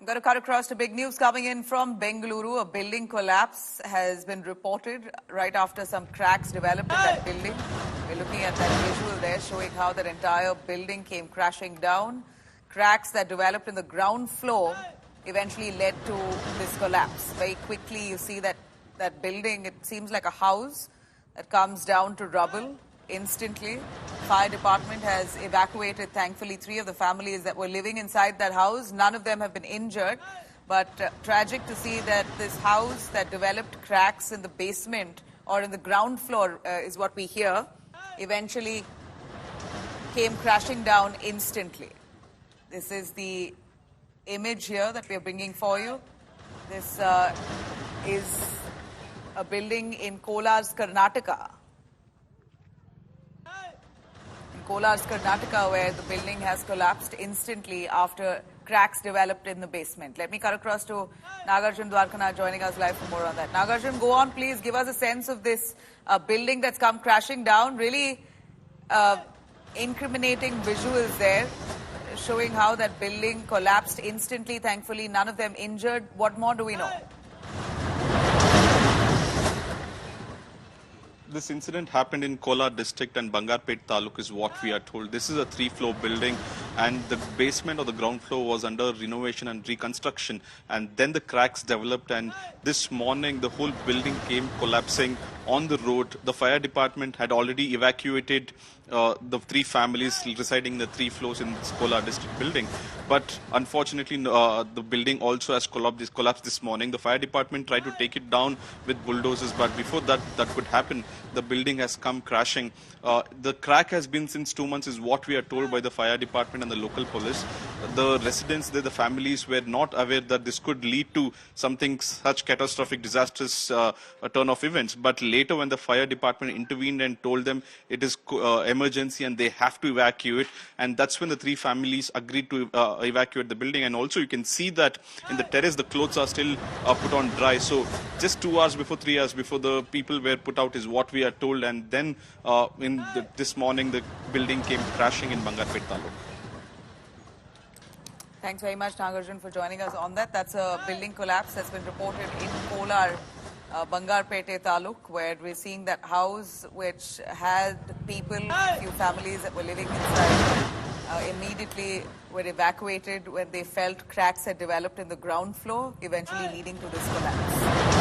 I'm going to cut across to big news coming in from Bengaluru. A building collapse has been reported right after some cracks developed in that building. We're looking at that visual there showing how that entire building came crashing down. Cracks that developed in the ground floor eventually led to this collapse. Very quickly you see that building, it seems like a house that comes down to rubble instantly. Fire department has evacuated, thankfully, 3 of the families that were living inside that house. None of them have been injured, but tragic to see that this house that developed cracks in the basement or in the ground floor is what we hear, eventually came crashing down instantly. This is the image here that we are bringing for you. This is a building in Kolar's Karnataka. Kolar's Karnataka, where the building has collapsed instantly after cracks developed in the basement. Let me cut across to Nagarjun Dwarkanath joining us live for more on that. Nagarjun, go on, please. Give us a sense of this building that's come crashing down. Really incriminating visuals there, showing how that building collapsed instantly. Thankfully, none of them injured. What more do we know? This incident happened in Kolar district and Bangarpet Taluk is what we are told. This is a 3-floor building and the basement or the ground floor was under renovation and reconstruction, and then the cracks developed, and this morning the whole building came collapsing on the road. The fire department had already evacuated the 3 families residing in the 3 floors in this Kolar district building. But unfortunately, the building also has collapsed this morning. The fire department tried to take it down with bulldozers, but before that could happen, the building has come crashing. The crack has been since 2 months is what we are told by the fire department and the local police. The residents there, the families were not aware that this could lead to something such catastrophic, disastrous turn of events. But later when the fire department intervened and told them it is emergency and they have to evacuate, and that's when the 3 families agreed to evacuate the building. And also you can see that in the terrace the clothes are still put on dry. So just 2 hours before, 3 hours before the people were put out is what we are told. And then this morning the building came crashing in Bangarpet Taluk. Thanks very much, Nagarjun, for joining us on that. That's a building collapse that's been reported in Kolar, Bangarpete Taluk, where we're seeing that house which had people, a few families that were living inside, immediately were evacuated when they felt cracks had developed in the ground floor, eventually leading to this collapse.